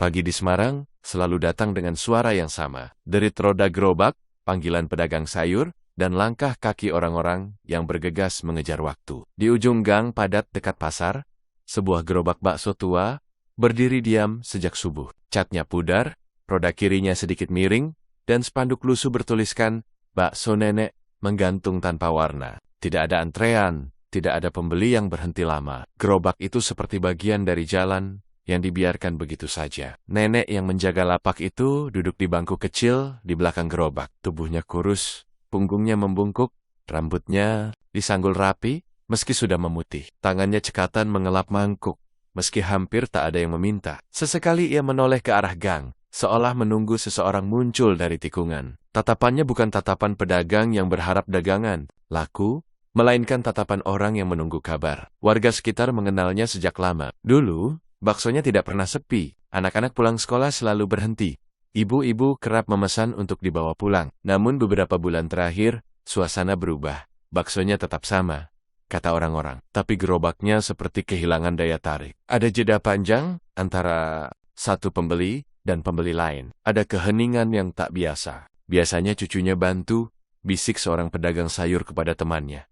Pagi di Semarang selalu datang dengan suara yang sama. Derit roda gerobak, panggilan pedagang sayur, dan langkah kaki orang-orang yang bergegas mengejar waktu. Di ujung gang padat dekat pasar, sebuah gerobak bakso tua berdiri diam sejak subuh. Catnya pudar, roda kirinya sedikit miring, dan spanduk lusuh bertuliskan, "Bakso Nenek," menggantung tanpa warna. Tidak ada antrean, tidak ada pembeli yang berhenti lama. Gerobak itu seperti bagian dari jalan yang dibiarkan begitu saja. Nenek yang menjaga lapak itu duduk di bangku kecil di belakang gerobak. Tubuhnya kurus, punggungnya membungkuk, rambutnya disanggul rapi meski sudah memutih. Tangannya cekatan mengelap mangkuk, meski hampir tak ada yang meminta. Sesekali ia menoleh ke arah gang, seolah menunggu seseorang muncul dari tikungan. Tatapannya bukan tatapan pedagang yang berharap dagangan laku, melainkan tatapan orang yang menunggu kabar. Warga sekitar mengenalnya sejak lama. Dulu, baksonya tidak pernah sepi. Anak-anak pulang sekolah selalu berhenti. Ibu-ibu kerap memesan untuk dibawa pulang. Namun beberapa bulan terakhir, suasana berubah. Baksonya tetap sama, kata orang-orang. Tapi gerobaknya seperti kehilangan daya tarik. Ada jeda panjang antara satu pembeli dan pembeli lain. Ada keheningan yang tak biasa. Biasanya cucunya bantu, bisik seorang pedagang sayur kepada temannya.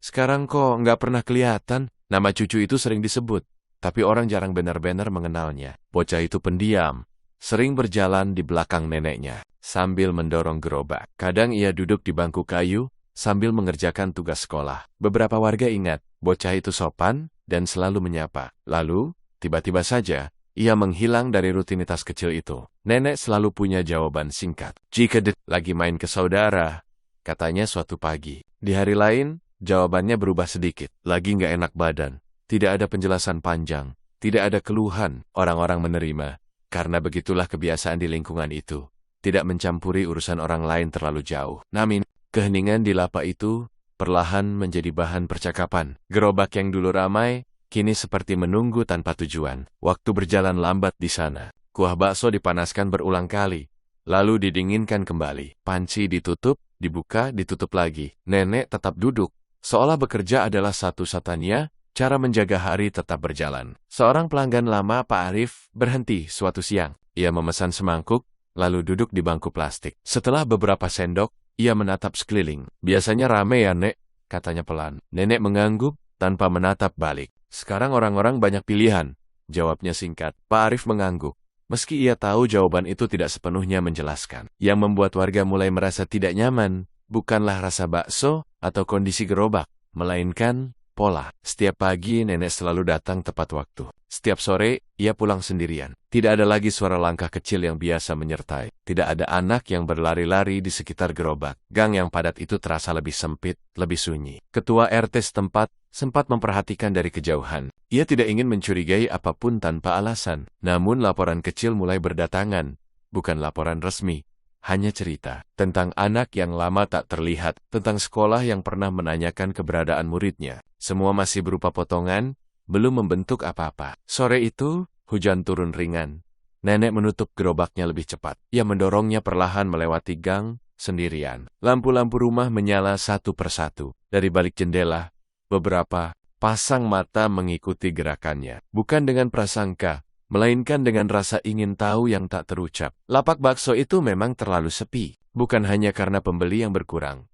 Sekarang kok nggak pernah kelihatan. Nama cucu itu sering disebut, tapi orang jarang benar-benar mengenalnya. Bocah itu pendiam, sering berjalan di belakang neneknya, sambil mendorong gerobak. Kadang ia duduk di bangku kayu, sambil mengerjakan tugas sekolah. Beberapa warga ingat, bocah itu sopan dan selalu menyapa. Lalu, tiba-tiba saja, ia menghilang dari rutinitas kecil itu. Nenek selalu punya jawaban singkat. "Jika lagi main ke saudara," katanya suatu pagi. Di hari lain, jawabannya berubah sedikit. Lagi nggak enak badan. Tidak ada penjelasan panjang. Tidak ada keluhan. Orang-orang menerima. Karena begitulah kebiasaan di lingkungan itu. Tidak mencampuri urusan orang lain terlalu jauh. Namun, keheningan di lapak itu perlahan menjadi bahan percakapan. Gerobak yang dulu ramai, kini seperti menunggu tanpa tujuan. Waktu berjalan lambat di sana. Kuah bakso dipanaskan berulang kali, lalu didinginkan kembali. Panci ditutup, dibuka, ditutup lagi. Nenek tetap duduk, seolah bekerja adalah satu-satunya cara menjaga hari tetap berjalan. Seorang pelanggan lama, Pak Arif, berhenti suatu siang. Ia memesan semangkuk, lalu duduk di bangku plastik. Setelah beberapa sendok, ia menatap sekeliling. "Biasanya rame ya, Nek?" katanya pelan. Nenek mengangguk tanpa menatap balik. "Sekarang orang-orang banyak pilihan," jawabnya singkat. Pak Arif mengangguk. Meski ia tahu jawaban itu tidak sepenuhnya menjelaskan. Yang membuat warga mulai merasa tidak nyaman, bukanlah rasa bakso atau kondisi gerobak, melainkan pola. Setiap pagi nenek selalu datang tepat waktu. Setiap sore, ia pulang sendirian. Tidak ada lagi suara langkah kecil yang biasa menyertai. Tidak ada anak yang berlari-lari di sekitar gerobak. Gang yang padat itu terasa lebih sempit, lebih sunyi. Ketua RT setempat sempat memperhatikan dari kejauhan. Ia tidak ingin mencurigai apapun tanpa alasan. Namun laporan kecil mulai berdatangan. Bukan laporan resmi. Hanya cerita tentang anak yang lama tak terlihat, tentang sekolah yang pernah menanyakan keberadaan muridnya. Semua masih berupa potongan, belum membentuk apa-apa. Sore itu, hujan turun ringan. Nenek menutup gerobaknya lebih cepat. Ia mendorongnya perlahan melewati gang, sendirian. Lampu-lampu rumah menyala satu persatu. Dari balik jendela, beberapa pasang mata mengikuti gerakannya. Bukan dengan prasangka, melainkan dengan rasa ingin tahu yang tak terucap. Lapak bakso itu memang terlalu sepi. Bukan hanya karena pembeli yang berkurang,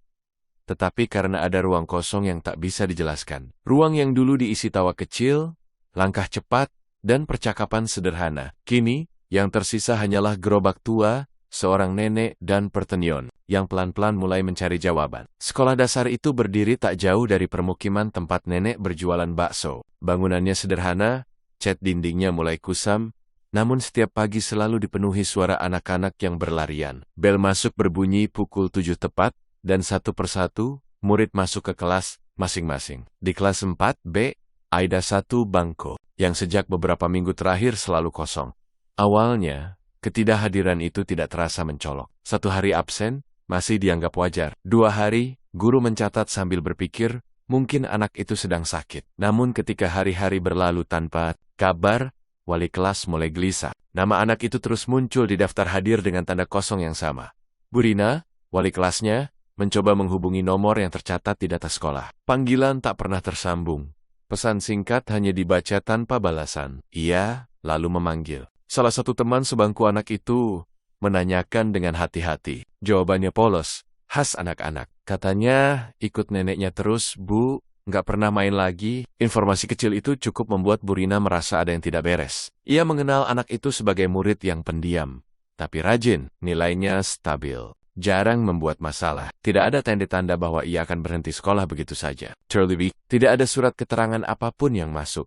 tetapi karena ada ruang kosong yang tak bisa dijelaskan. Ruang yang dulu diisi tawa kecil, langkah cepat, dan percakapan sederhana. Kini, yang tersisa hanyalah gerobak tua, seorang nenek, dan pertenion, yang pelan-pelan mulai mencari jawaban. Sekolah dasar itu berdiri tak jauh dari permukiman tempat nenek berjualan bakso. Bangunannya sederhana, cat dindingnya mulai kusam, namun setiap pagi selalu dipenuhi suara anak-anak yang berlarian. Bel masuk berbunyi pukul 7 tepat, dan satu persatu, murid masuk ke kelas masing-masing. Di kelas 4B, ada satu bangku, yang sejak beberapa minggu terakhir selalu kosong. Awalnya, ketidakhadiran itu tidak terasa mencolok. 1 hari absen, masih dianggap wajar. 2 hari, guru mencatat sambil berpikir, mungkin anak itu sedang sakit. Namun ketika hari-hari berlalu tanpa kabar, wali kelas mulai gelisah. Nama anak itu terus muncul di daftar hadir dengan tanda kosong yang sama. Bu Rina, wali kelasnya, mencoba menghubungi nomor yang tercatat di data sekolah. Panggilan tak pernah tersambung. Pesan singkat hanya dibaca tanpa balasan. Ia lalu memanggil. Salah satu teman sebangku anak itu menanyakan dengan hati-hati. Jawabannya polos, khas anak-anak. Katanya, ikut neneknya terus, Bu, nggak pernah main lagi. Informasi kecil itu cukup membuat Bu Rina merasa ada yang tidak beres. Ia mengenal anak itu sebagai murid yang pendiam, tapi rajin, nilainya stabil. Jarang membuat masalah. Tidak ada tanda-tanda bahwa ia akan berhenti sekolah begitu saja. Terlebih, tidak ada surat keterangan apapun yang masuk.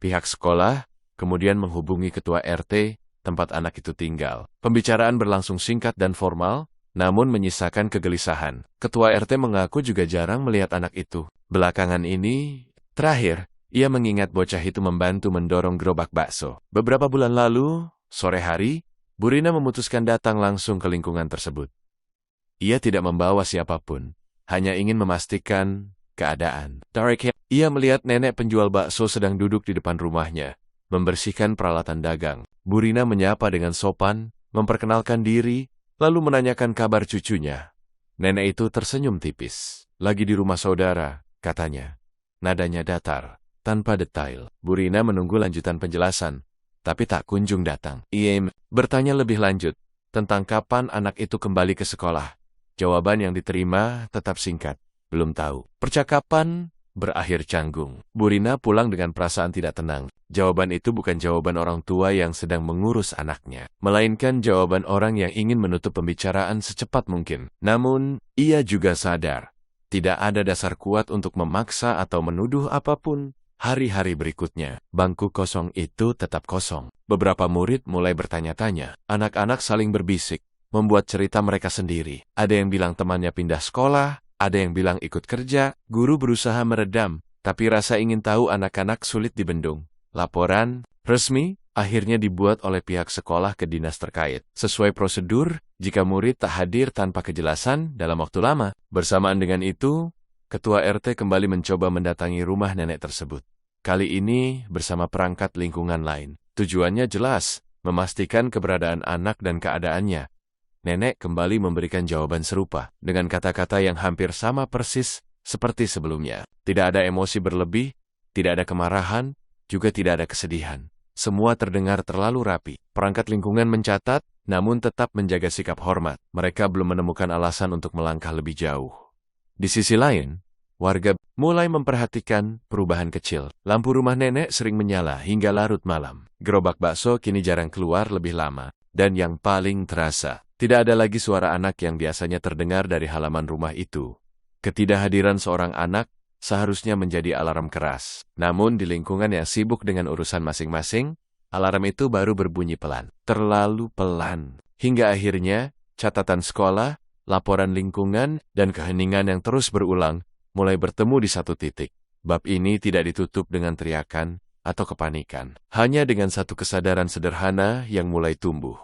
Pihak sekolah kemudian menghubungi ketua RT tempat anak itu tinggal. Pembicaraan berlangsung singkat dan formal, namun menyisakan kegelisahan. Ketua RT mengaku juga jarang melihat anak itu. Belakangan ini, terakhir, ia mengingat bocah itu membantu mendorong gerobak bakso. Beberapa bulan lalu, sore hari, Bu Rina memutuskan datang langsung ke lingkungan tersebut. Ia tidak membawa siapapun, hanya ingin memastikan keadaan. Ia melihat nenek penjual bakso sedang duduk di depan rumahnya, membersihkan peralatan dagang. Bu Rina menyapa dengan sopan, memperkenalkan diri, lalu menanyakan kabar cucunya. Nenek itu tersenyum tipis. Lagi di rumah saudara, katanya. Nadanya datar, tanpa detail. Bu Rina menunggu lanjutan penjelasan, tapi tak kunjung datang. Ia bertanya lebih lanjut, tentang kapan anak itu kembali ke sekolah. Jawaban yang diterima tetap singkat, belum tahu. Percakapan berakhir canggung. Bu Rina pulang dengan perasaan tidak tenang. Jawaban itu bukan jawaban orang tua yang sedang mengurus anaknya, melainkan jawaban orang yang ingin menutup pembicaraan secepat mungkin. Namun, ia juga sadar, tidak ada dasar kuat untuk memaksa atau menuduh apapun. Hari-hari berikutnya, bangku kosong itu tetap kosong. Beberapa murid mulai bertanya-tanya. Anak-anak saling berbisik, membuat cerita mereka sendiri. Ada yang bilang temannya pindah sekolah, ada yang bilang ikut kerja. Guru berusaha meredam, tapi rasa ingin tahu anak-anak sulit dibendung. Laporan resmi akhirnya dibuat oleh pihak sekolah ke dinas terkait. Sesuai prosedur, jika murid tak hadir tanpa kejelasan dalam waktu lama. Bersamaan dengan itu, Ketua RT kembali mencoba mendatangi rumah nenek tersebut. Kali ini bersama perangkat lingkungan lain. Tujuannya jelas, memastikan keberadaan anak dan keadaannya. Nenek kembali memberikan jawaban serupa, dengan kata-kata yang hampir sama persis seperti sebelumnya. Tidak ada emosi berlebih, tidak ada kemarahan, juga tidak ada kesedihan. Semua terdengar terlalu rapi. Perangkat lingkungan mencatat, namun tetap menjaga sikap hormat. Mereka belum menemukan alasan untuk melangkah lebih jauh. Di sisi lain, warga mulai memperhatikan perubahan kecil. Lampu rumah nenek sering menyala hingga larut malam. Gerobak bakso kini jarang keluar lebih lama. Dan yang paling terasa, tidak ada lagi suara anak yang biasanya terdengar dari halaman rumah itu. Ketidakhadiran seorang anak seharusnya menjadi alarm keras. Namun di lingkungan yang sibuk dengan urusan masing-masing, alarm itu baru berbunyi pelan. Terlalu pelan. Hingga akhirnya, catatan sekolah, laporan lingkungan, dan keheningan yang terus berulang, mulai bertemu di satu titik. Bab ini tidak ditutup dengan teriakan atau kepanikan. Hanya dengan satu kesadaran sederhana yang mulai tumbuh.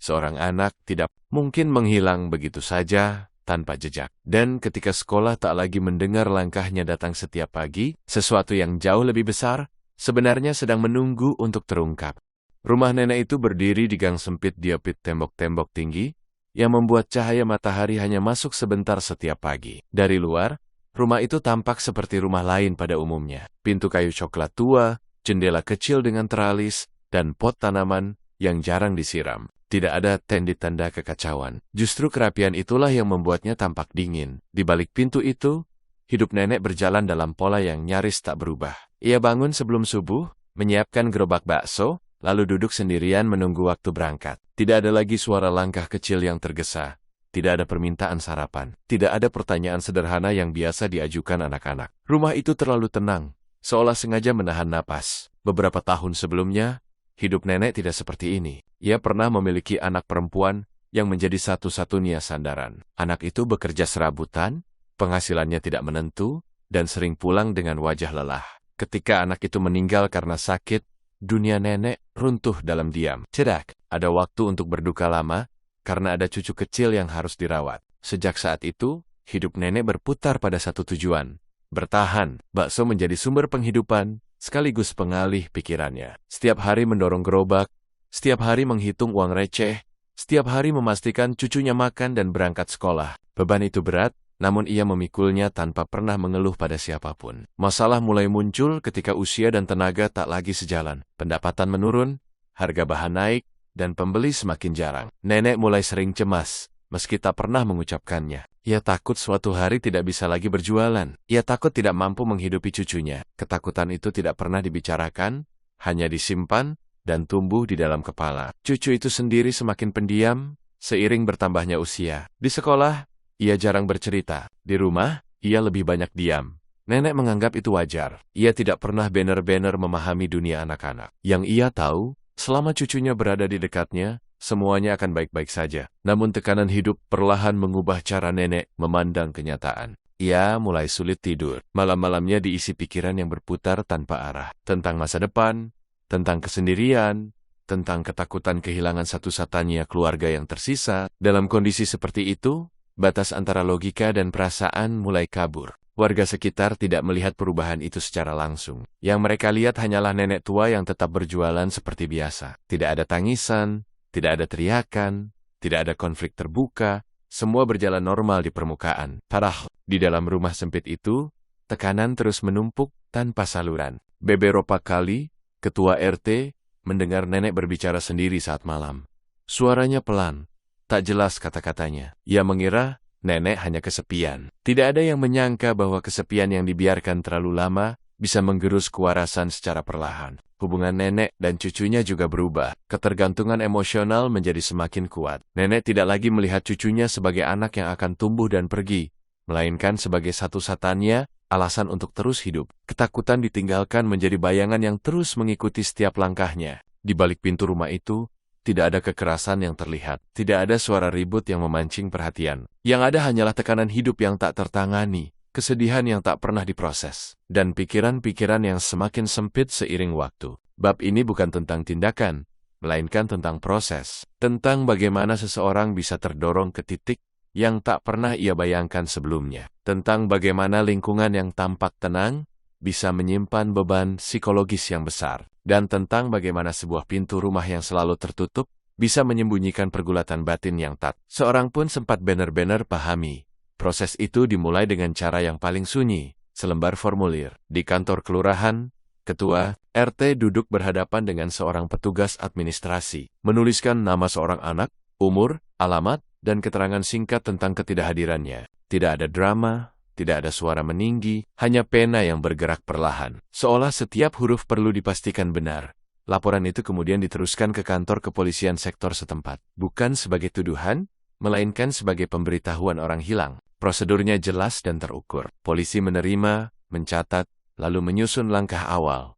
Seorang anak tidak mungkin menghilang begitu saja, tanpa jejak. Dan ketika sekolah tak lagi mendengar langkahnya datang setiap pagi, sesuatu yang jauh lebih besar sebenarnya sedang menunggu untuk terungkap. Rumah nenek itu berdiri di gang sempit diapit tembok-tembok tinggi, yang membuat cahaya matahari hanya masuk sebentar setiap pagi. Dari luar, rumah itu tampak seperti rumah lain pada umumnya. Pintu kayu coklat tua, jendela kecil dengan teralis, dan pot tanaman yang jarang disiram. Tidak ada tanda kekacauan. Justru kerapian itulah yang membuatnya tampak dingin. Di balik pintu itu, hidup nenek berjalan dalam pola yang nyaris tak berubah. Ia bangun sebelum subuh, menyiapkan gerobak bakso, lalu duduk sendirian menunggu waktu berangkat. Tidak ada lagi suara langkah kecil yang tergesa. Tidak ada permintaan sarapan. Tidak ada pertanyaan sederhana yang biasa diajukan anak-anak. Rumah itu terlalu tenang, seolah sengaja menahan napas. Beberapa tahun sebelumnya, hidup nenek tidak seperti ini. Ia pernah memiliki anak perempuan yang menjadi satu-satunya sandaran. Anak itu bekerja serabutan, penghasilannya tidak menentu, dan sering pulang dengan wajah lelah. Ketika anak itu meninggal karena sakit, dunia nenek runtuh dalam diam. Tidak ada waktu untuk berduka lama, karena ada cucu kecil yang harus dirawat. Sejak saat itu, hidup nenek berputar pada satu tujuan. Bertahan. Bakso menjadi sumber penghidupan, sekaligus pengalih pikirannya. Setiap hari mendorong gerobak, setiap hari menghitung uang receh, setiap hari memastikan cucunya makan dan berangkat sekolah. Beban itu berat, namun ia memikulnya tanpa pernah mengeluh pada siapapun. Masalah mulai muncul ketika usia dan tenaga tak lagi sejalan. Pendapatan menurun, harga bahan naik, dan pembeli semakin jarang. Nenek mulai sering cemas, meski tak pernah mengucapkannya. Ia takut suatu hari tidak bisa lagi berjualan. Ia takut tidak mampu menghidupi cucunya. Ketakutan itu tidak pernah dibicarakan, hanya disimpan dan tumbuh di dalam kepala. Cucu itu sendiri semakin pendiam, seiring bertambahnya usia. Di sekolah, ia jarang bercerita. Di rumah, ia lebih banyak diam. Nenek menganggap itu wajar. Ia tidak pernah benar-benar memahami dunia anak-anak. Yang ia tahu, selama cucunya berada di dekatnya, semuanya akan baik-baik saja. Namun tekanan hidup perlahan mengubah cara nenek memandang kenyataan. Ia mulai sulit tidur. Malam-malamnya diisi pikiran yang berputar tanpa arah. Tentang masa depan, tentang kesendirian, tentang ketakutan kehilangan satu-satunya keluarga yang tersisa. Dalam kondisi seperti itu, batas antara logika dan perasaan mulai kabur. Warga sekitar tidak melihat perubahan itu secara langsung. Yang mereka lihat hanyalah nenek tua yang tetap berjualan seperti biasa. Tidak ada tangisan, tidak ada teriakan, tidak ada konflik terbuka, semua berjalan normal di permukaan. Padahal, di dalam rumah sempit itu, tekanan terus menumpuk tanpa saluran. Beberapa kali, ketua RT mendengar nenek berbicara sendiri saat malam. Suaranya pelan, tak jelas kata-katanya. Ia mengira nenek hanya kesepian. Tidak ada yang menyangka bahwa kesepian yang dibiarkan terlalu lama bisa menggerus kewarasan secara perlahan. Hubungan nenek dan cucunya juga berubah. Ketergantungan emosional menjadi semakin kuat. Nenek tidak lagi melihat cucunya sebagai anak yang akan tumbuh dan pergi, melainkan sebagai satu-satunya alasan untuk terus hidup. Ketakutan ditinggalkan menjadi bayangan yang terus mengikuti setiap langkahnya. Di balik pintu rumah itu, tidak ada kekerasan yang terlihat. Tidak ada suara ribut yang memancing perhatian. Yang ada hanyalah tekanan hidup yang tak tertangani, kesedihan yang tak pernah diproses, dan pikiran-pikiran yang semakin sempit seiring waktu. Bab ini bukan tentang tindakan, melainkan tentang proses. Tentang bagaimana seseorang bisa terdorong ke titik yang tak pernah ia bayangkan sebelumnya. Tentang bagaimana lingkungan yang tampak tenang bisa menyimpan beban psikologis yang besar. Dan tentang bagaimana sebuah pintu rumah yang selalu tertutup bisa menyembunyikan pergulatan batin yang tak seorang pun sempat benar-benar pahami. Proses itu dimulai dengan cara yang paling sunyi, selembar formulir. Di kantor kelurahan, ketua RT duduk berhadapan dengan seorang petugas administrasi, menuliskan nama seorang anak, umur, alamat, dan keterangan singkat tentang ketidakhadirannya. Tidak ada drama, tidak ada suara meninggi, hanya pena yang bergerak perlahan. Seolah setiap huruf perlu dipastikan benar. Laporan itu kemudian diteruskan ke kantor kepolisian sektor setempat. Bukan sebagai tuduhan, melainkan sebagai pemberitahuan orang hilang. Prosedurnya jelas dan terukur. Polisi menerima, mencatat, lalu menyusun langkah awal.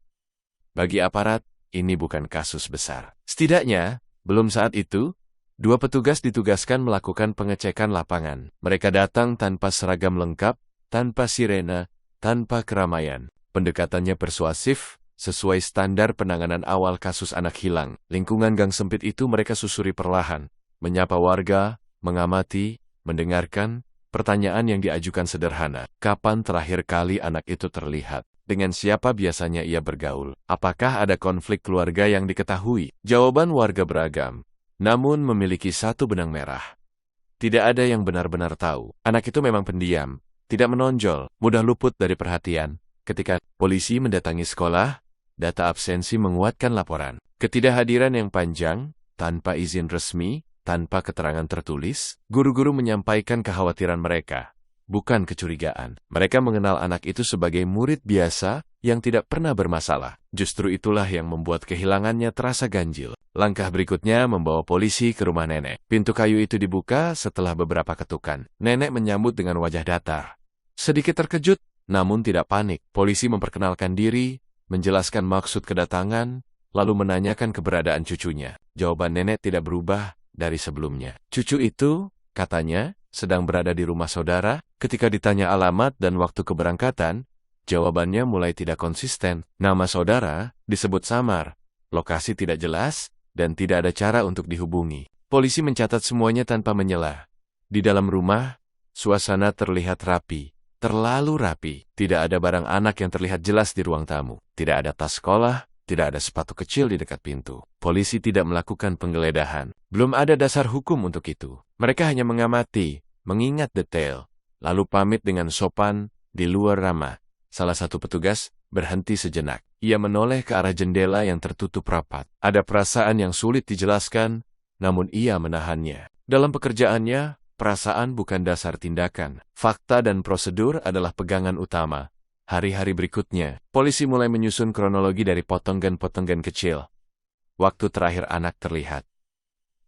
Bagi aparat, ini bukan kasus besar. Setidaknya, belum saat itu, dua petugas ditugaskan melakukan pengecekan lapangan. Mereka datang tanpa seragam lengkap, tanpa sirena, tanpa keramaian. Pendekatannya persuasif, sesuai standar penanganan awal kasus anak hilang. Lingkungan gang sempit itu mereka susuri perlahan. Menyapa warga, mengamati, mendengarkan. Pertanyaan yang diajukan sederhana. Kapan terakhir kali anak itu terlihat? Dengan siapa biasanya ia bergaul? Apakah ada konflik keluarga yang diketahui? Jawaban warga beragam, namun memiliki satu benang merah. Tidak ada yang benar-benar tahu. Anak itu memang pendiam, tidak menonjol, mudah luput dari perhatian. Ketika polisi mendatangi sekolah, data absensi menguatkan laporan. Ketidakhadiran yang panjang, tanpa izin resmi, tanpa keterangan tertulis, guru-guru menyampaikan kekhawatiran mereka, bukan kecurigaan. Mereka mengenal anak itu sebagai murid biasa yang tidak pernah bermasalah. Justru itulah yang membuat kehilangannya terasa ganjil. Langkah berikutnya membawa polisi ke rumah nenek. Pintu kayu itu dibuka setelah beberapa ketukan. Nenek menyambut dengan wajah datar. Sedikit terkejut, namun tidak panik. Polisi memperkenalkan diri, menjelaskan maksud kedatangan, lalu menanyakan keberadaan cucunya. Jawaban nenek tidak berubah dari sebelumnya. Cucu itu, katanya, sedang berada di rumah saudara. Ketika ditanya alamat dan waktu keberangkatan, jawabannya mulai tidak konsisten. Nama saudara disebut samar, lokasi tidak jelas, dan tidak ada cara untuk dihubungi. Polisi mencatat semuanya tanpa menyela. Di dalam rumah, suasana terlihat rapi, terlalu rapi. Tidak ada barang anak yang terlihat jelas di ruang tamu. Tidak ada tas sekolah, tidak ada sepatu kecil di dekat pintu. Polisi tidak melakukan penggeledahan. Belum ada dasar hukum untuk itu. Mereka hanya mengamati, mengingat detail, lalu pamit dengan sopan di luar ramah. Salah satu petugas berhenti sejenak. Ia menoleh ke arah jendela yang tertutup rapat. Ada perasaan yang sulit dijelaskan, namun ia menahannya. Dalam pekerjaannya, perasaan bukan dasar tindakan. Fakta dan prosedur adalah pegangan utama. Hari-hari berikutnya, polisi mulai menyusun kronologi dari potongan-potongan kecil. Waktu terakhir anak terlihat.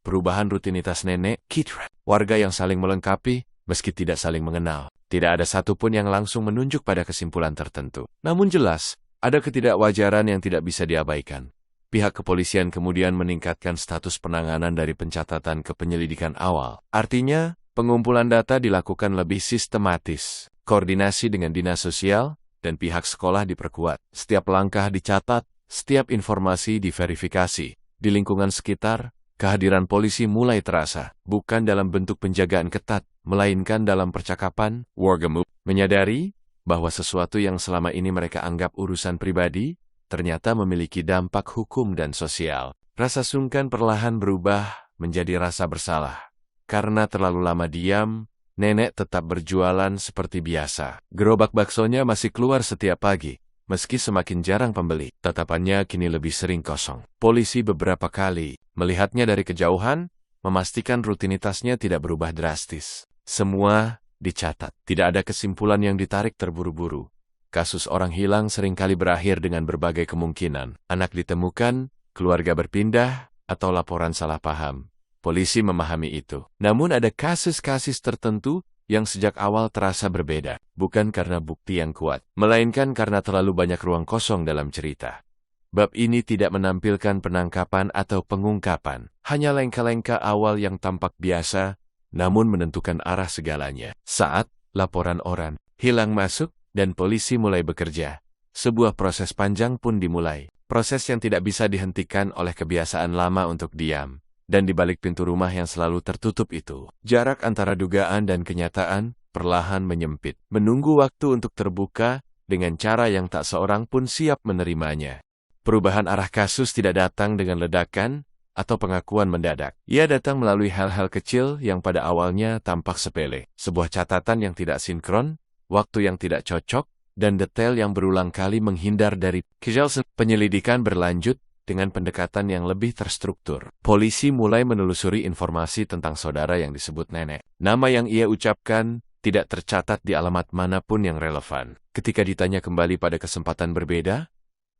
Perubahan rutinitas nenek, Kitra. Warga yang saling melengkapi, meski tidak saling mengenal. Tidak ada satupun yang langsung menunjuk pada kesimpulan tertentu. Namun jelas, ada ketidakwajaran yang tidak bisa diabaikan. Pihak kepolisian kemudian meningkatkan status penanganan dari pencatatan ke penyelidikan awal. Artinya, pengumpulan data dilakukan lebih sistematis. Koordinasi dengan dinas sosial dan pihak sekolah diperkuat. Setiap langkah dicatat, setiap informasi diverifikasi. Di lingkungan sekitar, kehadiran polisi mulai terasa, bukan dalam bentuk penjagaan ketat, melainkan dalam percakapan, wargamut, menyadari bahwa sesuatu yang selama ini mereka anggap urusan pribadi, ternyata memiliki dampak hukum dan sosial. Rasa sungkan perlahan berubah menjadi rasa bersalah. Karena terlalu lama diam, nenek tetap berjualan seperti biasa. Gerobak baksonya masih keluar setiap pagi, meski semakin jarang pembeli. Tatapannya kini lebih sering kosong. Polisi beberapa kali melihatnya dari kejauhan, memastikan rutinitasnya tidak berubah drastis. Semua dicatat. Tidak ada kesimpulan yang ditarik terburu-buru. Kasus orang hilang seringkali berakhir dengan berbagai kemungkinan. Anak ditemukan, keluarga berpindah, atau laporan salah paham. Polisi memahami itu. Namun ada kasus-kasus tertentu yang sejak awal terasa berbeda. Bukan karena bukti yang kuat, melainkan karena terlalu banyak ruang kosong dalam cerita. Bab ini tidak menampilkan penangkapan atau pengungkapan. Hanya lengka-lengka awal yang tampak biasa, namun menentukan arah segalanya. Saat laporan orang hilang masuk dan polisi mulai bekerja, sebuah proses panjang pun dimulai. Proses yang tidak bisa dihentikan oleh kebiasaan lama untuk diam. Dan di balik pintu rumah yang selalu tertutup itu, jarak antara dugaan dan kenyataan perlahan menyempit. Menunggu waktu untuk terbuka dengan cara yang tak seorang pun siap menerimanya. Perubahan arah kasus tidak datang dengan ledakan atau pengakuan mendadak. Ia datang melalui hal-hal kecil yang pada awalnya tampak sepele. Sebuah catatan yang tidak sinkron, waktu yang tidak cocok, dan detail yang berulang kali menghindar dari kejelasan. Penyelidikan berlanjut dengan pendekatan yang lebih terstruktur. Polisi mulai menelusuri informasi tentang saudara yang disebut nenek. Nama yang ia ucapkan tidak tercatat di alamat manapun yang relevan. Ketika ditanya kembali pada kesempatan berbeda,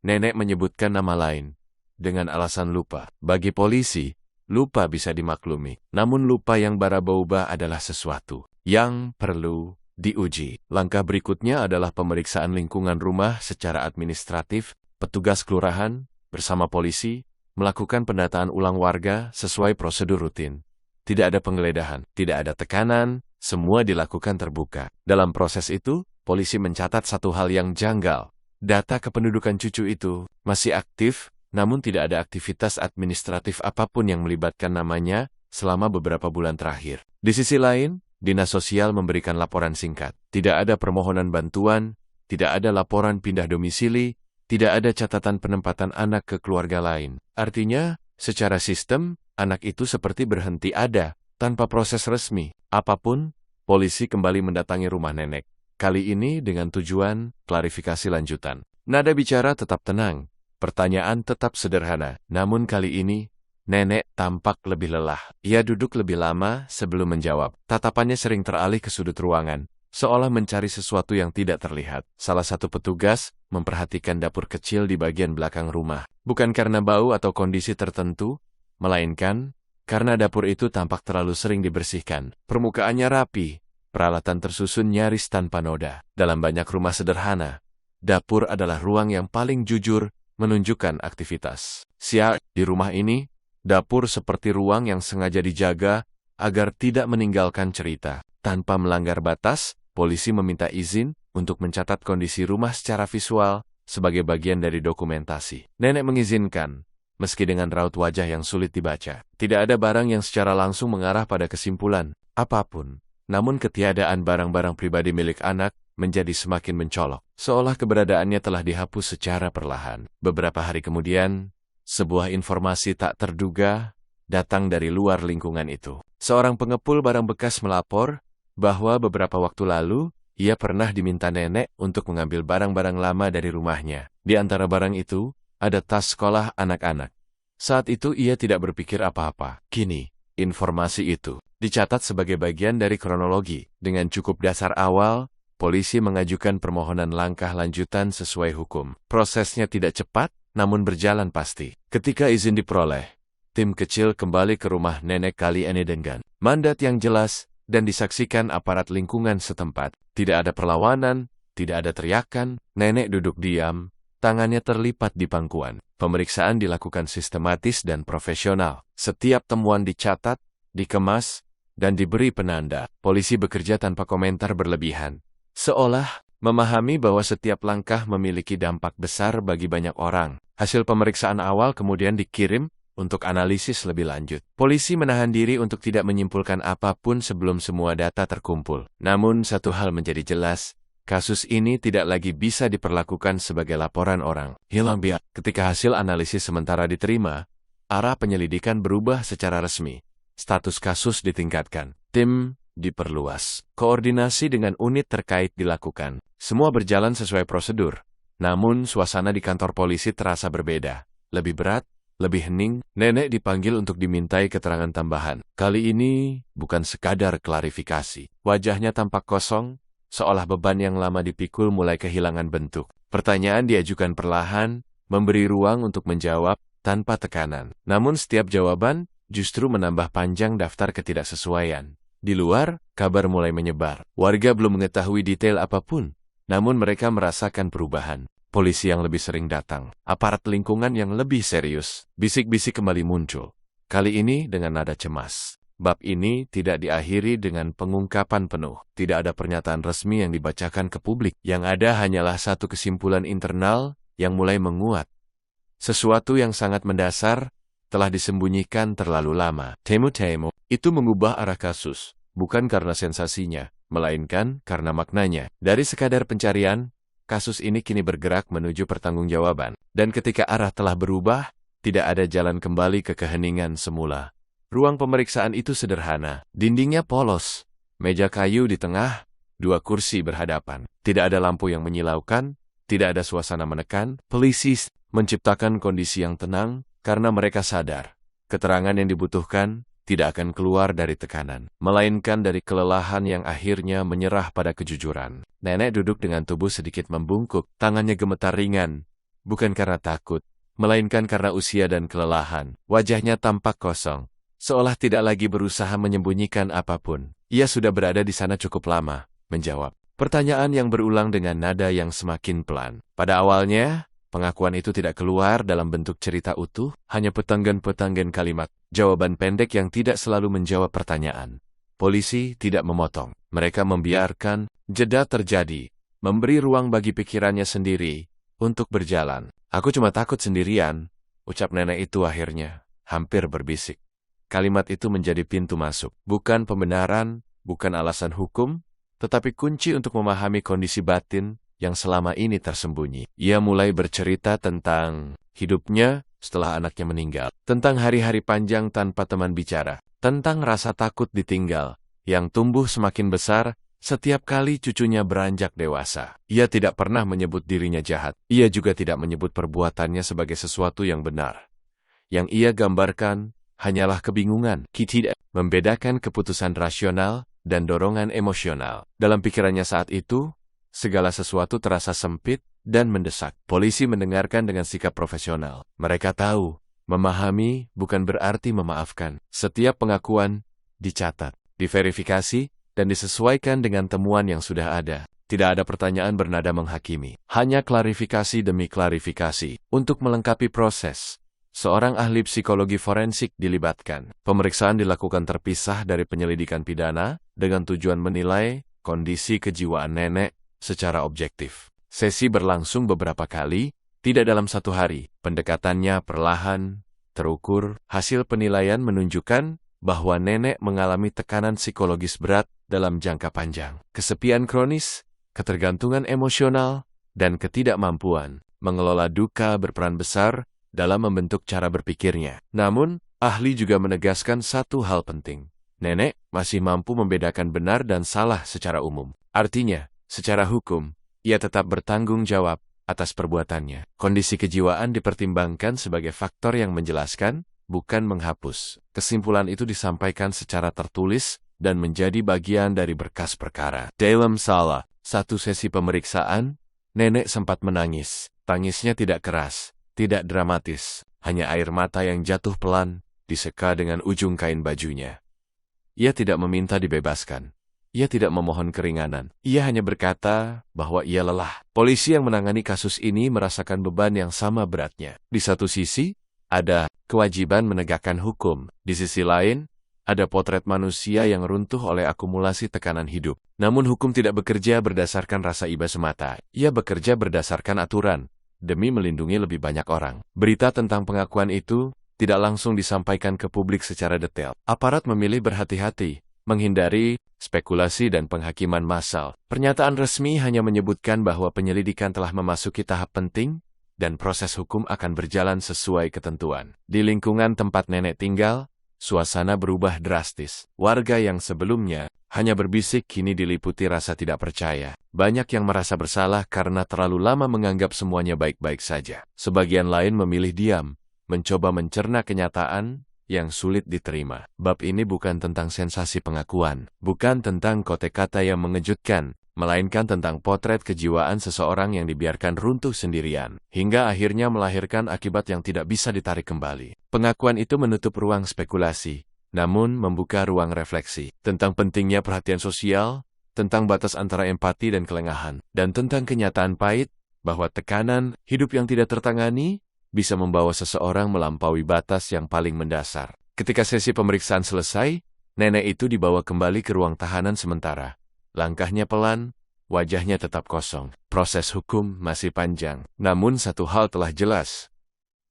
nenek menyebutkan nama lain. Dengan alasan lupa. Bagi polisi, lupa bisa dimaklumi. Namun lupa yang bara-baubah adalah sesuatu yang perlu diuji. Langkah berikutnya adalah pemeriksaan lingkungan rumah secara administratif. Petugas kelurahan bersama polisi melakukan pendataan ulang warga sesuai prosedur rutin. Tidak ada penggeledahan, tidak ada tekanan, semua dilakukan terbuka. Dalam proses itu, polisi mencatat satu hal yang janggal. Data kependudukan cucu itu masih aktif, namun tidak ada aktivitas administratif apapun yang melibatkan namanya selama beberapa bulan terakhir. Di sisi lain, Dinas Sosial memberikan laporan singkat. Tidak ada permohonan bantuan, tidak ada laporan pindah domisili, tidak ada catatan penempatan anak ke keluarga lain. Artinya, secara sistem, anak itu seperti berhenti ada, tanpa proses resmi. Apapun, polisi kembali mendatangi rumah nenek. Kali ini dengan tujuan klarifikasi lanjutan. Nada bicara tetap tenang. Pertanyaan tetap sederhana, namun kali ini, nenek tampak lebih lelah. Ia duduk lebih lama sebelum menjawab. Tatapannya sering teralih ke sudut ruangan, seolah mencari sesuatu yang tidak terlihat. Salah satu petugas memperhatikan dapur kecil di bagian belakang rumah. Bukan karena bau atau kondisi tertentu, melainkan karena dapur itu tampak terlalu sering dibersihkan. Permukaannya rapi, peralatan tersusun nyaris tanpa noda. Dalam banyak rumah sederhana, dapur adalah ruang yang paling jujur, menunjukkan aktivitas. Di rumah ini, dapur seperti ruang yang sengaja dijaga agar tidak meninggalkan cerita. Tanpa melanggar batas, polisi meminta izin untuk mencatat kondisi rumah secara visual sebagai bagian dari dokumentasi. Nenek mengizinkan, meski dengan raut wajah yang sulit dibaca. Tidak ada barang yang secara langsung mengarah pada kesimpulan apapun. Namun ketiadaan barang-barang pribadi milik anak menjadi semakin mencolok, seolah keberadaannya telah dihapus secara perlahan. Beberapa hari kemudian, sebuah informasi tak terduga datang dari luar lingkungan itu. Seorang pengepul barang bekas melapor bahwa beberapa waktu lalu, ia pernah diminta nenek untuk mengambil barang-barang lama dari rumahnya. Di antara barang itu, ada tas sekolah anak-anak. Saat itu ia tidak berpikir apa-apa. Kini, informasi itu dicatat sebagai bagian dari kronologi. Dengan cukup dasar awal, polisi mengajukan permohonan langkah lanjutan sesuai hukum. Prosesnya tidak cepat, namun berjalan pasti. Ketika izin diperoleh, tim kecil kembali ke rumah nenek Kaliene dengan mandat yang jelas dan disaksikan aparat lingkungan setempat. Tidak ada perlawanan, tidak ada teriakan, nenek duduk diam, tangannya terlipat di pangkuan. Pemeriksaan dilakukan sistematis dan profesional. Setiap temuan dicatat, dikemas, dan diberi penanda. Polisi bekerja tanpa komentar berlebihan, seolah memahami bahwa setiap langkah memiliki dampak besar bagi banyak orang. Hasil pemeriksaan awal kemudian dikirim untuk analisis lebih lanjut. Polisi menahan diri untuk tidak menyimpulkan apapun sebelum semua data terkumpul. Namun satu hal menjadi jelas, kasus ini tidak lagi bisa diperlakukan sebagai laporan orang hilang biak. Ketika hasil analisis sementara diterima, arah penyelidikan berubah secara resmi. Status kasus ditingkatkan. Tim diperluas. Koordinasi dengan unit terkait dilakukan. Semua berjalan sesuai prosedur. Namun suasana di kantor polisi terasa berbeda. Lebih berat, lebih hening. Nenek dipanggil untuk dimintai keterangan tambahan. Kali ini bukan sekadar klarifikasi. Wajahnya tampak kosong, seolah beban yang lama dipikul mulai kehilangan bentuk. Pertanyaan diajukan perlahan, memberi ruang untuk menjawab tanpa tekanan. Namun setiap jawaban justru menambah panjang daftar ketidaksesuaian. Di luar, kabar mulai menyebar. Warga belum mengetahui detail apapun, namun mereka merasakan perubahan. Polisi yang lebih sering datang, aparat lingkungan yang lebih serius. Bisik-bisik kembali muncul. Kali ini dengan nada cemas. Bab ini tidak diakhiri dengan pengungkapan penuh. Tidak ada pernyataan resmi yang dibacakan ke publik. Yang ada hanyalah satu kesimpulan internal yang mulai menguat. Sesuatu yang sangat mendasar telah disembunyikan terlalu lama. Temu-temu itu mengubah arah kasus, bukan karena sensasinya, melainkan karena maknanya. Dari sekadar pencarian, kasus ini kini bergerak menuju pertanggungjawaban. Dan ketika arah telah berubah, tidak ada jalan kembali ke keheningan semula. Ruang pemeriksaan itu sederhana. Dindingnya polos, meja kayu di tengah, 2 kursi berhadapan. Tidak ada lampu yang menyilaukan, tidak ada suasana menekan. Polisi menciptakan kondisi yang tenang karena mereka sadar keterangan yang dibutuhkan tidak akan keluar dari tekanan, melainkan dari kelelahan yang akhirnya menyerah pada kejujuran. Nenek duduk dengan tubuh sedikit membungkuk, tangannya gemetar ringan, bukan karena takut, melainkan karena usia dan kelelahan. Wajahnya tampak kosong, seolah tidak lagi berusaha menyembunyikan apapun. Ia sudah berada di sana cukup lama, menjawab pertanyaan yang berulang dengan nada yang semakin pelan. Pada awalnya, pengakuan itu tidak keluar dalam bentuk cerita utuh, hanya petanggan-petanggan kalimat, jawaban pendek yang tidak selalu menjawab pertanyaan. Polisi tidak memotong. Mereka membiarkan jeda terjadi, memberi ruang bagi pikirannya sendiri untuk berjalan. Aku cuma takut sendirian, ucap nenek itu akhirnya, hampir berbisik. Kalimat itu menjadi pintu masuk, bukan pembenaran, bukan alasan hukum, tetapi kunci untuk memahami kondisi batin yang selama ini tersembunyi. Ia mulai bercerita tentang hidupnya setelah anaknya meninggal, tentang hari-hari panjang tanpa teman bicara, tentang rasa takut ditinggal yang tumbuh semakin besar setiap kali cucunya beranjak dewasa. Ia tidak pernah menyebut dirinya jahat. Ia juga tidak menyebut perbuatannya sebagai sesuatu yang benar. Yang ia gambarkan hanyalah kebingungan. Tidak membedakan keputusan rasional dan dorongan emosional. Dalam pikirannya saat itu, segala sesuatu terasa sempit dan mendesak. Polisi mendengarkan dengan sikap profesional. Mereka tahu, memahami bukan berarti memaafkan. Setiap pengakuan dicatat, diverifikasi, dan disesuaikan dengan temuan yang sudah ada. Tidak ada pertanyaan bernada menghakimi. Hanya klarifikasi demi klarifikasi. Untuk melengkapi proses, seorang ahli psikologi forensik dilibatkan. Pemeriksaan dilakukan terpisah dari penyelidikan pidana dengan tujuan menilai kondisi kejiwaan nenek secara objektif. Sesi berlangsung beberapa kali, tidak dalam satu hari. Pendekatannya perlahan, terukur. Hasil penilaian menunjukkan bahwa nenek mengalami tekanan psikologis berat dalam jangka panjang. Kesepian kronis, ketergantungan emosional, dan ketidakmampuan mengelola duka berperan besar dalam membentuk cara berpikirnya. Namun, ahli juga menegaskan satu hal penting. Nenek masih mampu membedakan benar dan salah secara umum. Artinya, Secara hukum, ia tetap bertanggung jawab atas perbuatannya. Kondisi kejiwaan dipertimbangkan sebagai faktor yang menjelaskan, bukan menghapus. Kesimpulan itu disampaikan secara tertulis dan menjadi bagian dari berkas perkara. Dalam salah satu sesi pemeriksaan, nenek sempat menangis. Tangisnya tidak keras, tidak dramatis, hanya air mata yang jatuh pelan, diseka dengan ujung kain bajunya. Ia tidak meminta dibebaskan. Ia tidak memohon keringanan. Ia hanya berkata bahwa ia lelah. Polisi yang menangani kasus ini merasakan beban yang sama beratnya. Di satu sisi, ada kewajiban menegakkan hukum. Di sisi lain, ada potret manusia yang runtuh oleh akumulasi tekanan hidup. Namun hukum tidak bekerja berdasarkan rasa iba semata. Ia bekerja berdasarkan aturan, demi melindungi lebih banyak orang. Berita tentang pengakuan itu tidak langsung disampaikan ke publik secara detail. Aparat memilih berhati-hati, menghindari spekulasi dan penghakiman massal. Pernyataan resmi hanya menyebutkan bahwa penyelidikan telah memasuki tahap penting dan proses hukum akan berjalan sesuai ketentuan. Di lingkungan tempat nenek tinggal, suasana berubah drastis. Warga yang sebelumnya hanya berbisik kini diliputi rasa tidak percaya. Banyak yang merasa bersalah karena terlalu lama menganggap semuanya baik-baik saja. Sebagian lain memilih diam, mencoba mencerna kenyataan yang sulit diterima. Bab ini bukan tentang sensasi pengakuan, bukan tentang kote kata yang mengejutkan, melainkan tentang potret kejiwaan seseorang yang dibiarkan runtuh sendirian, hingga akhirnya melahirkan akibat yang tidak bisa ditarik kembali. Pengakuan itu menutup ruang spekulasi, namun membuka ruang refleksi tentang pentingnya perhatian sosial, tentang batas antara empati dan kelengahan, dan tentang kenyataan pahit bahwa tekanan hidup yang tidak tertangani bisa membawa seseorang melampaui batas yang paling mendasar. Ketika sesi pemeriksaan selesai, nenek itu dibawa kembali ke ruang tahanan sementara. Langkahnya pelan, wajahnya tetap kosong. Proses hukum masih panjang. Namun satu hal telah jelas.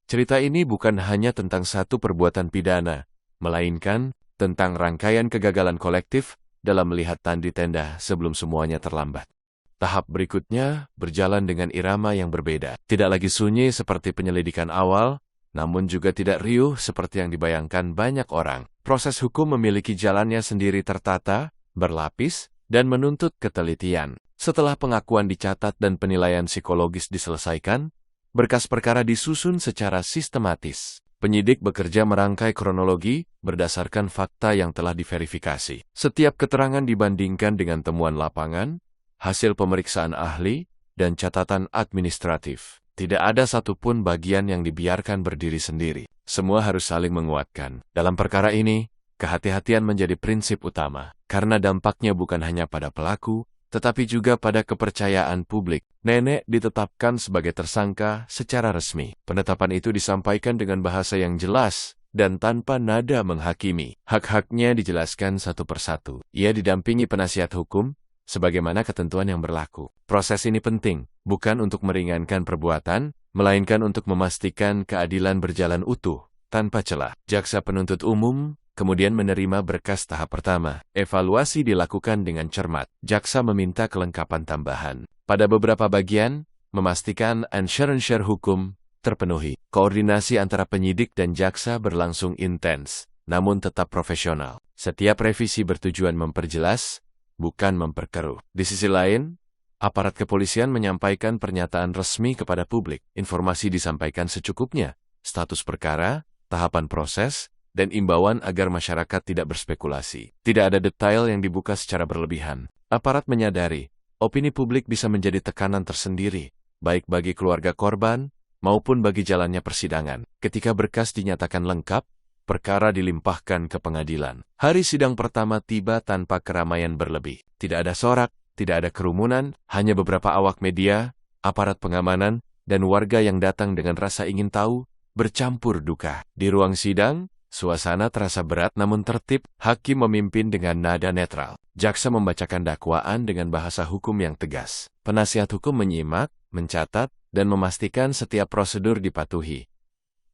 Cerita ini bukan hanya tentang satu perbuatan pidana, melainkan tentang rangkaian kegagalan kolektif dalam melihat tanda tenda sebelum semuanya terlambat. Tahap berikutnya berjalan dengan irama yang berbeda. Tidak lagi sunyi seperti penyelidikan awal, namun juga tidak riuh seperti yang dibayangkan banyak orang. Proses hukum memiliki jalannya sendiri tertata, berlapis, dan menuntut ketelitian. Setelah pengakuan dicatat dan penilaian psikologis diselesaikan, berkas perkara disusun secara sistematis. Penyidik bekerja merangkai kronologi berdasarkan fakta yang telah diverifikasi. Setiap keterangan dibandingkan dengan temuan lapangan, hasil pemeriksaan ahli, dan catatan administratif. Tidak ada satupun bagian yang dibiarkan berdiri sendiri. Semua harus saling menguatkan. Dalam perkara ini, kehati-hatian menjadi prinsip utama, karena dampaknya bukan hanya pada pelaku, tetapi juga pada kepercayaan publik. Nenek ditetapkan sebagai tersangka secara resmi. Penetapan itu disampaikan dengan bahasa yang jelas dan tanpa nada menghakimi. Hak-haknya dijelaskan satu persatu. Ia didampingi penasihat hukum, sebagaimana ketentuan yang berlaku. Proses ini penting, bukan untuk meringankan perbuatan, melainkan untuk memastikan keadilan berjalan utuh, tanpa celah. Jaksa penuntut umum kemudian menerima berkas tahap pertama. Evaluasi dilakukan dengan cermat. Jaksa meminta kelengkapan tambahan. Pada beberapa bagian, memastikan unsure hukum terpenuhi. Koordinasi antara penyidik dan jaksa berlangsung intens, namun tetap profesional. Setiap revisi bertujuan memperjelas, bukan memperkeruh. Di sisi lain, aparat kepolisian menyampaikan pernyataan resmi kepada publik. Informasi disampaikan secukupnya, status perkara, tahapan proses, dan imbauan agar masyarakat tidak berspekulasi. Tidak ada detail yang dibuka secara berlebihan. Aparat menyadari, opini publik bisa menjadi tekanan tersendiri, baik bagi keluarga korban, maupun bagi jalannya persidangan. Ketika berkas dinyatakan lengkap, perkara dilimpahkan ke pengadilan. Hari sidang pertama tiba tanpa keramaian berlebih. Tidak ada sorak, tidak ada kerumunan, hanya beberapa awak media, aparat pengamanan, dan warga yang datang dengan rasa ingin tahu, bercampur duka. Di ruang sidang, suasana terasa berat namun tertib. Hakim memimpin dengan nada netral. Jaksa membacakan dakwaan dengan bahasa hukum yang tegas. Penasihat hukum menyimak, mencatat, dan memastikan setiap prosedur dipatuhi.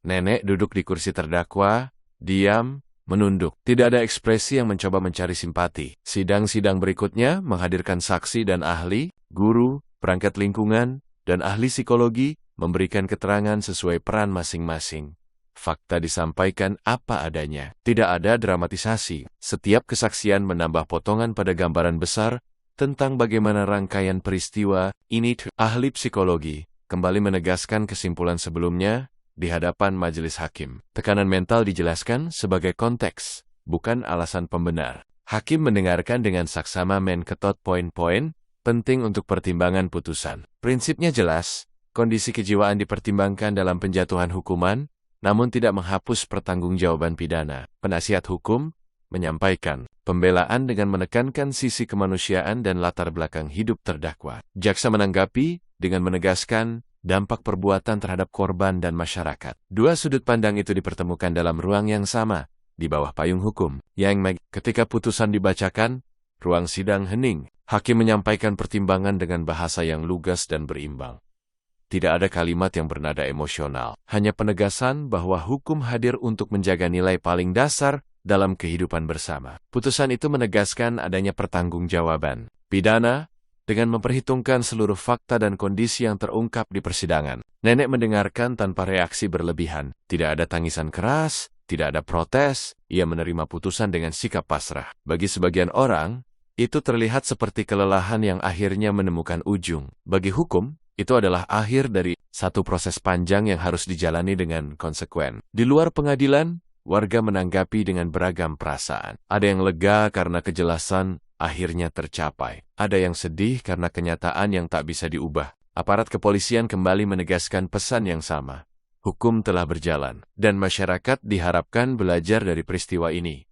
Nenek duduk di kursi terdakwa, diam, menunduk. Tidak ada ekspresi yang mencoba mencari simpati. Sidang-sidang berikutnya menghadirkan saksi dan ahli, guru, perangkat lingkungan, dan ahli psikologi memberikan keterangan sesuai peran masing-masing. Fakta disampaikan apa adanya. Tidak ada dramatisasi. Setiap kesaksian menambah potongan pada gambaran besar tentang bagaimana rangkaian peristiwa ini. Ahli psikologi kembali menegaskan kesimpulan sebelumnya di hadapan majelis hakim. Tekanan mental dijelaskan sebagai konteks, bukan alasan pembenar. Hakim mendengarkan dengan saksama mencatat poin-poin penting untuk pertimbangan putusan. Prinsipnya jelas, kondisi kejiwaan dipertimbangkan dalam penjatuhan hukuman, namun tidak menghapus pertanggungjawaban pidana. Penasihat hukum menyampaikan pembelaan dengan menekankan sisi kemanusiaan dan latar belakang hidup terdakwa. Jaksa menanggapi dengan menegaskan dampak perbuatan terhadap korban dan masyarakat. Dua sudut pandang itu dipertemukan dalam ruang yang sama, di bawah payung hukum. Ketika putusan dibacakan, ruang sidang hening. Hakim menyampaikan pertimbangan dengan bahasa yang lugas dan berimbang. Tidak ada kalimat yang bernada emosional, hanya penegasan bahwa hukum hadir untuk menjaga nilai paling dasar dalam kehidupan bersama. Putusan itu menegaskan adanya pertanggungjawaban pidana dengan memperhitungkan seluruh fakta dan kondisi yang terungkap di persidangan. Nenek mendengarkan tanpa reaksi berlebihan. Tidak ada tangisan keras, tidak ada protes. Ia menerima putusan dengan sikap pasrah. Bagi sebagian orang, itu terlihat seperti kelelahan yang akhirnya menemukan ujung. Bagi hukum, itu adalah akhir dari satu proses panjang yang harus dijalani dengan konsekuen. Di luar pengadilan, warga menanggapi dengan beragam perasaan. Ada yang lega karena kejelasan akhirnya tercapai. Ada yang sedih karena kenyataan yang tak bisa diubah. Aparat kepolisian kembali menegaskan pesan yang sama. Hukum telah berjalan, dan masyarakat diharapkan belajar dari peristiwa ini.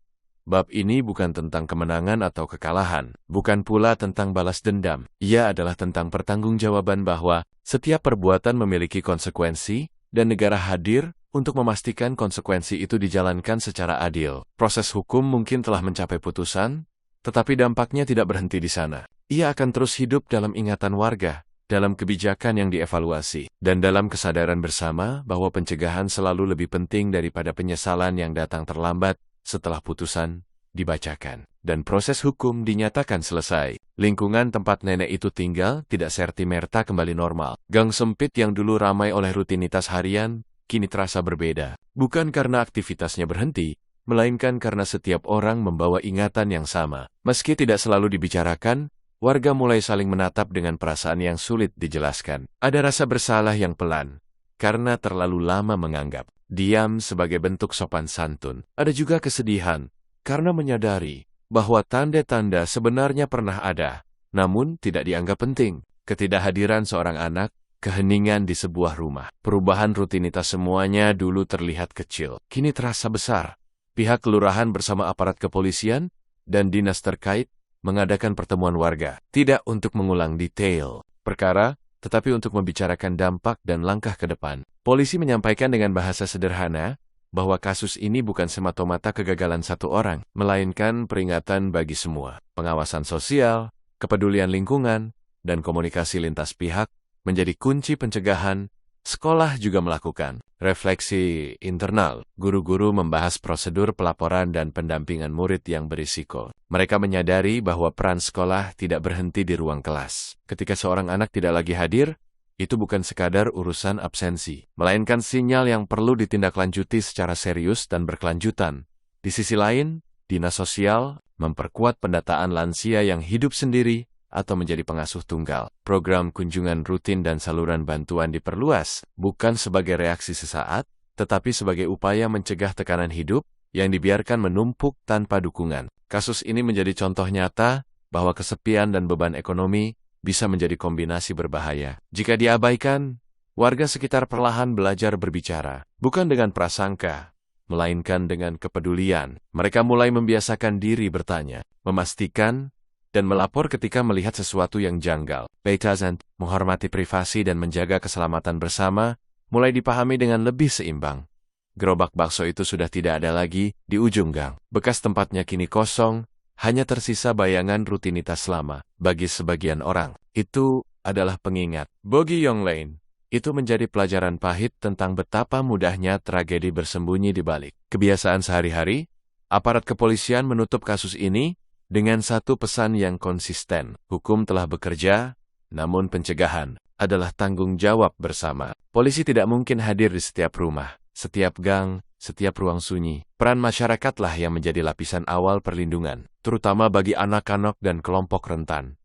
Bab ini bukan tentang kemenangan atau kekalahan, bukan pula tentang balas dendam. Ia adalah tentang pertanggungjawaban bahwa setiap perbuatan memiliki konsekuensi, dan negara hadir untuk memastikan konsekuensi itu dijalankan secara adil. Proses hukum mungkin telah mencapai putusan, tetapi dampaknya tidak berhenti di sana. Ia akan terus hidup dalam ingatan warga, dalam kebijakan yang dievaluasi, dan dalam kesadaran bersama bahwa pencegahan selalu lebih penting daripada penyesalan yang datang terlambat setelah putusan dibacakan dan proses hukum dinyatakan selesai. Lingkungan tempat nenek itu tinggal tidak serta-merta kembali normal. Gang sempit yang dulu ramai oleh rutinitas harian, kini terasa berbeda. Bukan karena aktivitasnya berhenti, melainkan karena setiap orang membawa ingatan yang sama. Meski tidak selalu dibicarakan, warga mulai saling menatap dengan perasaan yang sulit dijelaskan. Ada rasa bersalah yang pelan, karena terlalu lama menganggap diam sebagai bentuk sopan santun. Ada juga kesedihan, karena menyadari bahwa tanda-tanda sebenarnya pernah ada, namun tidak dianggap penting. Ketidakhadiran seorang anak, keheningan di sebuah rumah. Perubahan rutinitas semuanya dulu terlihat kecil, kini terasa besar. Pihak kelurahan bersama aparat kepolisian dan dinas terkait mengadakan pertemuan warga, tidak untuk mengulang detail perkara, tetapi untuk membicarakan dampak dan langkah ke depan. Polisi menyampaikan dengan bahasa sederhana bahwa kasus ini bukan semata-mata kegagalan satu orang, melainkan peringatan bagi semua. Pengawasan sosial, kepedulian lingkungan, dan komunikasi lintas pihak menjadi kunci pencegahan. Sekolah juga melakukan refleksi internal. Guru-guru membahas prosedur pelaporan dan pendampingan murid yang berisiko. Mereka menyadari bahwa peran sekolah tidak berhenti di ruang kelas. Ketika seorang anak tidak lagi hadir, itu bukan sekadar urusan absensi, melainkan sinyal yang perlu ditindaklanjuti secara serius dan berkelanjutan. Di sisi lain, dinas sosial memperkuat pendataan lansia yang hidup sendiri atau menjadi pengasuh tunggal. Program kunjungan rutin dan saluran bantuan diperluas, bukan sebagai reaksi sesaat, tetapi sebagai upaya mencegah tekanan hidup yang dibiarkan menumpuk tanpa dukungan. Kasus ini menjadi contoh nyata bahwa kesepian dan beban ekonomi bisa menjadi kombinasi berbahaya. Jika diabaikan, warga sekitar perlahan belajar berbicara, bukan dengan prasangka, melainkan dengan kepedulian. Mereka mulai membiasakan diri bertanya, memastikan, dan melapor ketika melihat sesuatu yang janggal. Batasan, menghormati privasi dan menjaga keselamatan bersama, mulai dipahami dengan lebih seimbang. Gerobak bakso itu sudah tidak ada lagi di ujung gang. Bekas tempatnya kini kosong, hanya tersisa bayangan rutinitas lama. Bagi sebagian orang, itu adalah pengingat. Bagi yang lain, itu menjadi pelajaran pahit tentang betapa mudahnya tragedi bersembunyi di balik kebiasaan sehari-hari. Aparat kepolisian menutup kasus ini dengan satu pesan yang konsisten. Hukum telah bekerja, namun pencegahan adalah tanggung jawab bersama. Polisi tidak mungkin hadir di setiap rumah, setiap gang, setiap ruang sunyi. Peran masyarakatlah yang menjadi lapisan awal perlindungan, terutama bagi anak-anak dan kelompok rentan.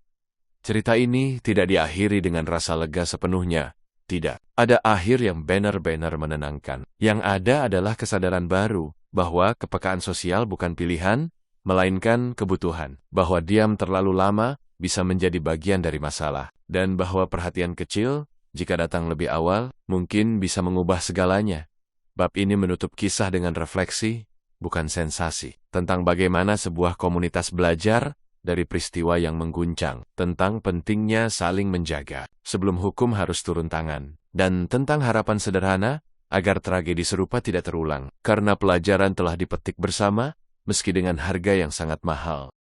Cerita ini tidak diakhiri dengan rasa lega sepenuhnya. Tidak. Ada akhir yang benar-benar menenangkan. Yang ada adalah kesadaran baru bahwa kepekaan sosial bukan pilihan, melainkan kebutuhan. Bahwa diam terlalu lama bisa menjadi bagian dari masalah. Dan bahwa perhatian kecil, jika datang lebih awal, mungkin bisa mengubah segalanya. Bab ini menutup kisah dengan refleksi, bukan sensasi, tentang bagaimana sebuah komunitas belajar dari peristiwa yang mengguncang, tentang pentingnya saling menjaga sebelum hukum harus turun tangan, dan tentang harapan sederhana agar tragedi serupa tidak terulang, karena pelajaran telah dipetik bersama, meski dengan harga yang sangat mahal.